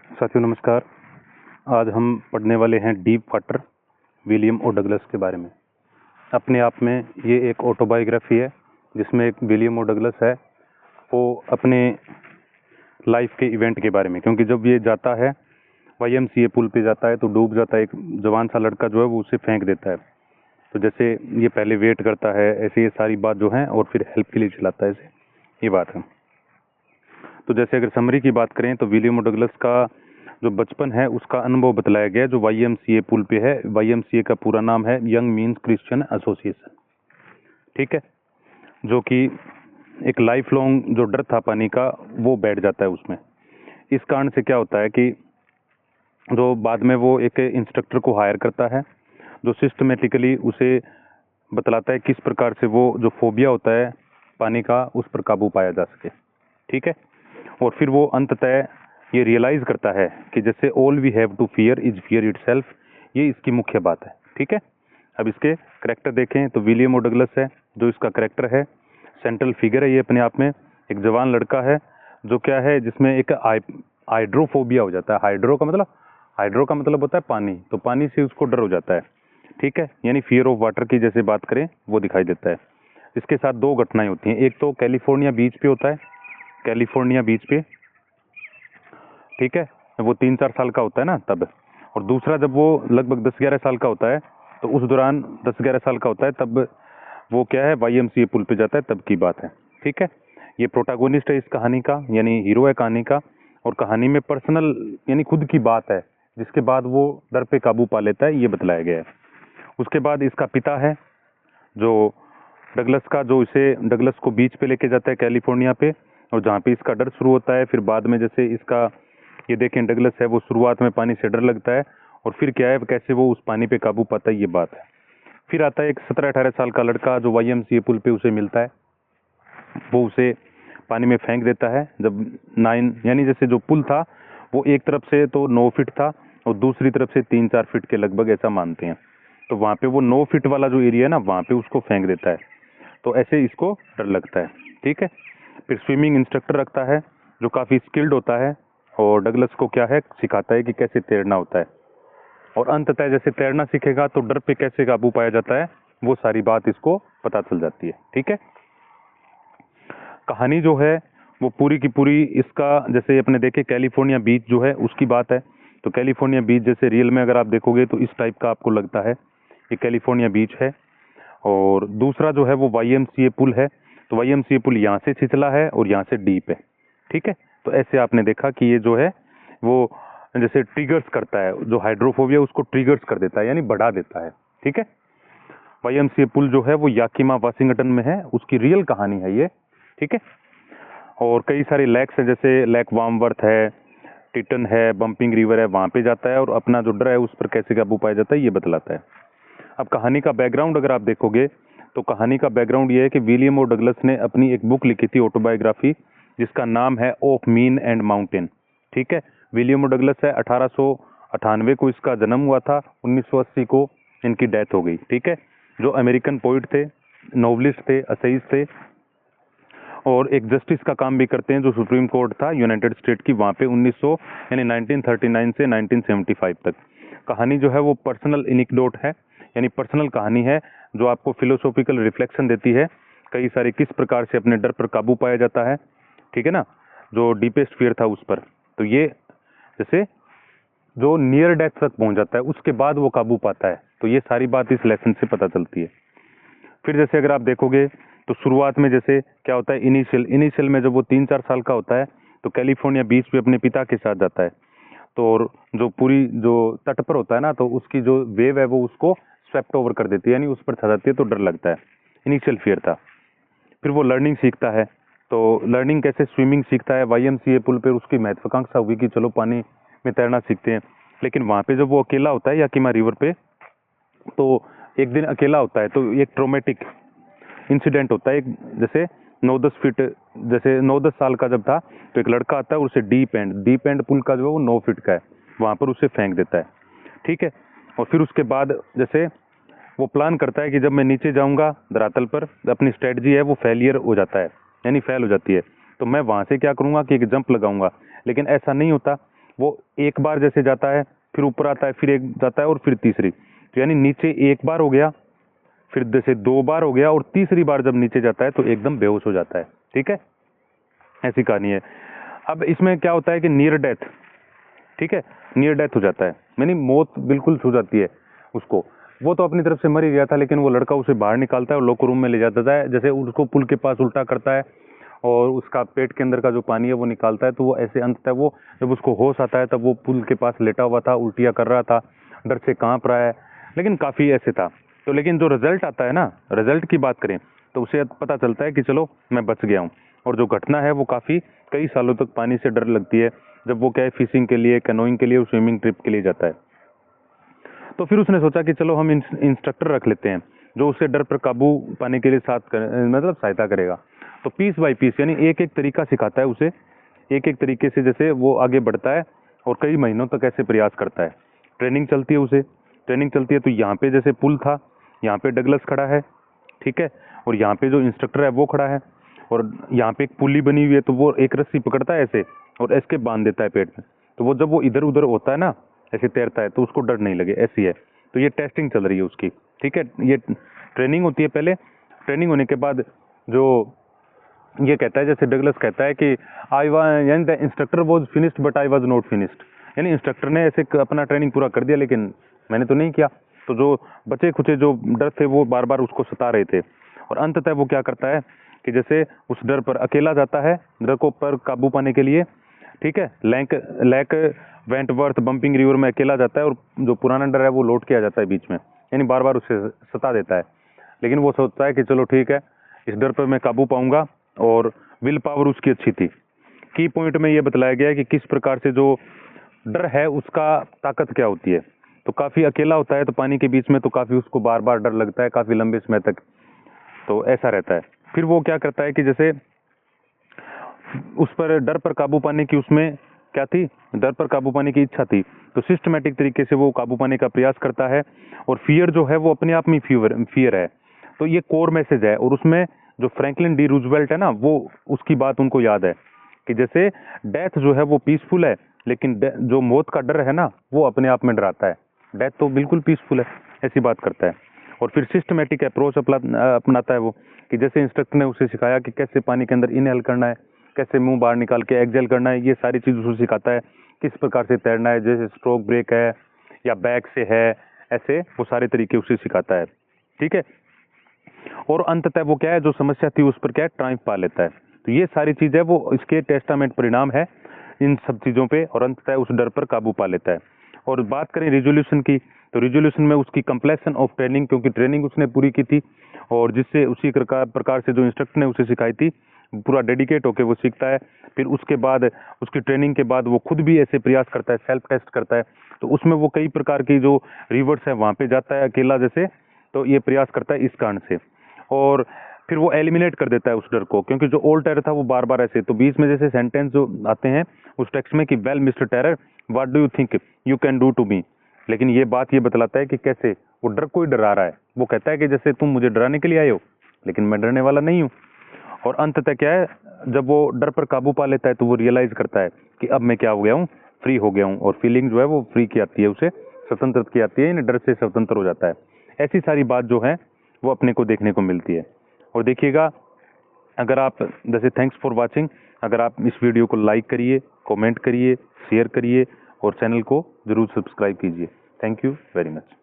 साथियों नमस्कार। आज हम पढ़ने वाले हैं डीप वाटर विलियम ओ डगलस के बारे में। अपने आप में ये एक ऑटोबायोग्राफी है जिसमें एक विलियम ओ डगलस है, वो अपने लाइफ के इवेंट के बारे में, क्योंकि जब ये जाता है YMCA पुल पे जाता है तो डूब जाता है। एक जवान सा लड़का जो है वो उसे फेंक देता है। तो जैसे ये पहले वेट करता है, ऐसे ये सारी बात जो है, और फिर हेल्प के लिए चिल्लाता है, ऐसे ये बात है। तो जैसे अगर समरी की बात करें तो विलियम ओ डगलस का जो बचपन है उसका अनुभव बतलाया गया जो YMCA पुल पे है। YMCA का पूरा नाम है यंग मीन्स क्रिश्चियन एसोसिएशन, ठीक है, जो कि एक लाइफ लॉन्ग जो डर था पानी का वो बैठ जाता है उसमें। इस कारण से क्या होता है कि जो बाद में वो एक इंस्ट्रक्टर को हायर करता है जो सिस्टमेटिकली उसे बतलाता है किस प्रकार से वो जो फोबिया होता है पानी का उस पर काबू पाया जा सके, ठीक है। और फिर वो अंततः ये रियलाइज करता है कि जैसे all we have to fear is fear itself, ये इसकी मुख्य बात है, ठीक है। अब इसके करेक्टर देखें तो विलियम ओ डगलस है जो इसका करेक्टर है, सेंट्रल फिगर है ये अपने आप में। एक जवान लड़का है जो क्या है जिसमें एक हाइड्रोफोबिया हो जाता है। हाइड्रो का मतलब होता है पानी, तो पानी से उसको डर हो जाता है, ठीक है, यानी फियर ऑफ वाटर की जैसे बात करें वो दिखाई देता है। इसके साथ दो घटनाएं होती हैं, एक तो कैलिफोर्निया बीच पे होता है, कैलिफोर्निया बीच पे, ठीक है, वो 3-4 साल का होता है ना तब। और दूसरा जब वो लगभग 10-11 साल का होता है, तो उस दौरान 10-11 साल का होता है तब वो क्या है YMCA पुल पे जाता है, तब की बात है, ठीक है। ये प्रोटागोनिस्ट है इस कहानी का, यानी हीरो है कहानी का, और कहानी में पर्सनल यानी खुद की बात है जिसके बाद वो डर पे काबू पा लेता है, ये बतलाया गया है। उसके बाद इसका पिता है जो डगलस का, जो इसे डगलस को बीच पे लेके जाता है कैलिफोर्निया पे, और जहाँ पे इसका डर शुरू होता है। फिर बाद में जैसे इसका ये देखें डगलस है वो शुरुआत में पानी से डर लगता है, और फिर क्या है कैसे वो उस पानी पे काबू पाता है, ये बात है। फिर आता है एक 17-18 साल का लड़का जो YMCA पुल पे उसे मिलता है, वो उसे पानी में फेंक देता है। जब 9 यानी जैसे जो पुल था वो एक तरफ से तो 9 फीट था और दूसरी तरफ से 3-4 फीट के लगभग ऐसा मानते हैं, तो वहाँ पे वो 9 फीट वाला जो एरिया है ना वहाँ पे उसको फेंक देता है, तो ऐसे इसको डर लगता है, ठीक है। फिर स्विमिंग इंस्ट्रक्टर रखता है जो काफ़ी स्किल्ड होता है और डगलस को क्या है सिखाता है कि कैसे तैरना होता है, और अंततः जैसे तैरना सीखेगा तो डर पे कैसे काबू पाया जाता है वो सारी बात इसको पता चल जाती है, ठीक है। कहानी जो है वो पूरी की पूरी इसका जैसे अपने देखे कैलिफोर्निया बीच जो है उसकी बात है। तो कैलिफोर्निया बीच जैसे रियल में अगर आप देखोगे तो इस टाइप का आपको लगता है, ये कैलिफोर्निया बीच है। और दूसरा जो है वो YMCA पुल है, तो YMCA पुल यहाँ से छिछला है और यहाँ से डीप है, ठीक है। तो ऐसे आपने देखा कि ये जो है वो जैसे ट्रिगर्स करता है, जो हाइड्रोफोबिया उसको ट्रिगर्स कर देता है यानी बढ़ा देता है, ठीक है। YMCA पुल जो है वो याकिमा वाशिंगटन में है, उसकी रियल कहानी है ये, ठीक है। और कई सारे लेक्स हैं जैसे लेक वार्मवर्थ है, टिटन है, बम्पिंग रिवर है, वहाँ पे जाता है और अपना जो डर है उस पर कैसे काबू पाया जाता है ये बतलाता है। अब कहानी का बैकग्राउंड अगर आप देखोगे तो कहानी का बैकग्राउंड ये है कि विलियम ओ डगलस ने अपनी एक बुक लिखी थी ऑटोबायोग्राफी जिसका नाम है ऑफ मीन एंड माउंटेन, ठीक है। विलियम ओ डगलस है 1898 को इसका जन्म हुआ था, 1980 को इनकी डेथ हो गई, ठीक है। जो अमेरिकन पोइट थे, नोवलिस्ट थे, असेइस्ट थे, और एक जस्टिस का काम भी करते हैं जो सुप्रीम कोर्ट था यूनाइटेड स्टेट की, वहाँ पे 1900 यानी 1939 से 1975 तक। कहानी जो है वो पर्सनल एनेक्डोट है, यानी पर्सनल कहानी है जो आपको फिलोसॉफिकल रिफ्लेक्शन देती है कई सारे किस प्रकार से अपने डर पर काबू पाया जाता है, ठीक है ना, जो डीपेस्ट फियर था उस पर। तो ये जैसे जो नियर डेथ तक पहुंच जाता है उसके बाद वो काबू पाता है, तो ये सारी बात इस लेसन से पता चलती है। फिर जैसे अगर आप देखोगे तो शुरुआत में जैसे क्या होता है, इनिशियल में जब वो 3-4 साल का होता है तो कैलिफोर्निया बीच पे अपने पिता के साथ जाता है, तो और जो पूरी जो तट पर होता है ना तो उसकी जो वेव है वो उसको स्वेप्ट ओवर कर देती है, यानी उस पर छा जाती है, तो डर लगता है, इनिशियल फियर था। फिर वो लर्निंग सीखता है, तो लर्निंग कैसे, स्विमिंग सीखता है YMCA पुल पर, उसकी महत्वाकांक्षा हुई कि चलो पानी में तैरना सीखते हैं। लेकिन वहाँ पे जब वो अकेला होता है याकिमा रिवर पे, तो एक दिन अकेला होता है तो एक ट्रोमेटिक इंसिडेंट होता है। एक जैसे 9-10 फीट, जैसे 9-10 साल का जब था तो एक लड़का आता है और उसे डीप एंड पुल का जो है वो 9 फीट का है, वहाँ पर उसे फेंक देता है, ठीक है। और फिर उसके बाद जैसे वो प्लान करता है कि जब मैं नीचे जाऊंगा धरातल पर, अपनी स्ट्रेटजी है वो फेलियर हो जाता है, यानी फेल हो जाती है, तो मैं वहाँ से क्या करूँगा कि एक जंप लगाऊंगा। लेकिन ऐसा नहीं होता, वो एक बार जैसे जाता है, फिर ऊपर आता है, फिर एक जाता है और फिर तीसरी। तो यानी नीचे एक बार हो गया, फिर जैसे 2 बार हो गया, और तीसरी बार जब नीचे जाता है तो एकदम बेहोश हो जाता है। ठीक है, ऐसी कहानी है। अब इसमें क्या होता है कि नियर डेथ, ठीक है, नियर डेथ हो जाता है, यानी मौत बिल्कुल छू जाती है उसको। वो तो अपनी तरफ से मर ही गया था, लेकिन वो लड़का उसे बाहर निकालता है और लॉकर रूम में ले जाता है, जैसे उसको पुल के पास उल्टा करता है और उसका पेट के अंदर का जो पानी है वो निकालता है। तो वो ऐसे अंततः वो जब उसको होश आता है तब वो पुल के पास लेटा हुआ था, उल्टियाँ कर रहा था, डर से कांप रहा है, लेकिन काफ़ी ऐसे था। तो लेकिन जो रिजल्ट आता है ना, रिजल्ट की बात करें तो उसे पता चलता है कि चलो मैं बच गया हूँ। और जो घटना है वो काफ़ी कई सालों तक पानी से डर लगती है, जब वो क्या है फिशिंग के लिए, कैनोइंग के लिए, स्विमिंग ट्रिप के लिए जाता है। तो फिर उसने सोचा कि चलो हम इंस्ट्रक्टर रख लेते हैं जो उसे डर पर काबू पाने के लिए मतलब सहायता करेगा। तो पीस बाय पीस यानी एक एक तरीका सिखाता है उसे, एक एक तरीके से जैसे वो आगे बढ़ता है और कई महीनों तक ऐसे प्रयास करता है। ट्रेनिंग चलती है उसे, ट्रेनिंग चलती है। तो यहाँ पे जैसे पुल था, यहाँ पे डगलस खड़ा है, ठीक है, और यहाँ पे जो इंस्ट्रक्टर है वो खड़ा है, और यहाँ पे एक पुली बनी हुई है। तो वो एक रस्सी पकड़ता है ऐसे और इसके बांध देता है पेट में। तो वो जब वो इधर उधर होता है ना, ऐसे तैरता है, तो उसको डर नहीं लगे, ऐसी है। तो ये टेस्टिंग चल रही है उसकी, ठीक है, ये ट्रेनिंग होती है पहले। ट्रेनिंग होने के बाद जो ये कहता है, जैसे डगलस कहता है कि आई वाज यानी the instructor was finished but I was not finished, यानी इंस्ट्रक्टर ने ऐसे अपना ट्रेनिंग पूरा कर दिया लेकिन मैंने तो नहीं किया। तो जो बचे खुचे जो डर थे वो बार बार उसको सता रहे थे, और अंततः वो क्या करता है कि जैसे उस डर पर अकेला जाता है, डर को पर काबू पाने के लिए, ठीक है, लैक वेंटवर्थ बम्पिंग रिवर में अकेला जाता है, और जो पुराना डर है वो लौट के आ जाता है बीच में, यानी बार बार उसे सता देता है। लेकिन वो सोचता है कि चलो ठीक है, इस डर पर मैं काबू पाऊंगा, और विल पावर उसकी अच्छी थी। की पॉइंट में ये बतलाया गया है कि किस प्रकार से जो डर है उसका ताकत क्या होती है। तो काफ़ी अकेला होता है तो पानी के बीच में, तो काफ़ी उसको बार बार डर लगता है काफ़ी लंबे समय तक, तो ऐसा रहता है। फिर वो क्या करता है कि जैसे उस पर डर पर काबू पाने की उसमें क्या थी, डर पर काबू पाने की इच्छा थी, तो सिस्टमेटिक तरीके से वो काबू पाने का प्रयास करता है। और फियर जो है वो अपने आप में फियर है। तो ये कोर मैसेज है, और उसमें जो फ्रैंकलिन डी रूजवेल्ट है ना, वो उसकी बात उनको याद है कि जैसे डेथ जो है वो पीसफुल है, लेकिन जो मौत का डर है ना वो अपने आप में डराता है। डेथ तो बिल्कुल पीसफुल है, ऐसी बात करता है। और फिर सिस्टमेटिक अप्रोच अपनाता है वो, कि जैसे इंस्ट्रक्टर ने उसे सिखाया कि कैसे पानी के अंदर इनहेल करना है, कैसे मुंह बाहर निकाल के एक्सहेल करना है, ये सारी चीज़ उसे सिखाता है। किस प्रकार से तैरना है, जैसे स्ट्रोक ब्रेक है या बैक से है, ऐसे वो सारे तरीके उसे सिखाता है, ठीक है। और अंततः वो क्या है, जो समस्या थी उस पर क्या है, ट्रायम्फ पा लेता है। तो ये सारी चीज़ है वो इसके टेस्टामेंट परिणाम है इन सब चीज़ों पे, और अंततः उस डर पर काबू पा लेता है। और बात करें रिजोल्यूशन की, तो रिजोल्यूशन में उसकी कंप्लेशन ऑफ ट्रेनिंग, क्योंकि ट्रेनिंग उसने पूरी की थी, और जिससे उसी प्रकार से जो इंस्ट्रक्टर ने उसे सिखाई थी पूरा डेडिकेट होकर वो सीखता है। फिर उसके बाद उसकी ट्रेनिंग के बाद वो खुद भी ऐसे प्रयास करता है, सेल्फ टेस्ट करता है। तो उसमें वो कई प्रकार की जो रिवर्स है वहाँ पे जाता है अकेला जैसे, तो ये प्रयास करता है इस कारण से। और फिर वो एलिमिनेट कर देता है उस डर को, क्योंकि जो ओल्ड टेरर था वो बार बार ऐसे, तो बीच में जैसे सेंटेंस जो आते हैं उस टेक्स्ट में कि well mister terror what do you think you can do to me, लेकिन ये बात ये बतलाता है कि कैसे वो डर को ही डरा रहा है। वो कहता है कि जैसे तुम मुझे डराने के लिए आए हो, लेकिन मैं डरने वाला नहीं हूँ। और अंततः क्या है, जब वो डर पर काबू पा लेता है तो वो रियलाइज करता है कि अब मैं क्या हो गया हूँ, फ्री हो गया हूँ। और फीलिंग जो है वो फ्री की आती है, उसे स्वतंत्र की आती है, डर से स्वतंत्र हो जाता है। ऐसी सारी बात जो है वो अपने को देखने को मिलती है। और देखिएगा, अगर आप जैसे थैंक्स फॉर वाचिंग, अगर आप इस वीडियो को लाइक करिए, कमेंट करिए, शेयर करिए, और चैनल को जरूर सब्सक्राइब कीजिए। Thank you very much.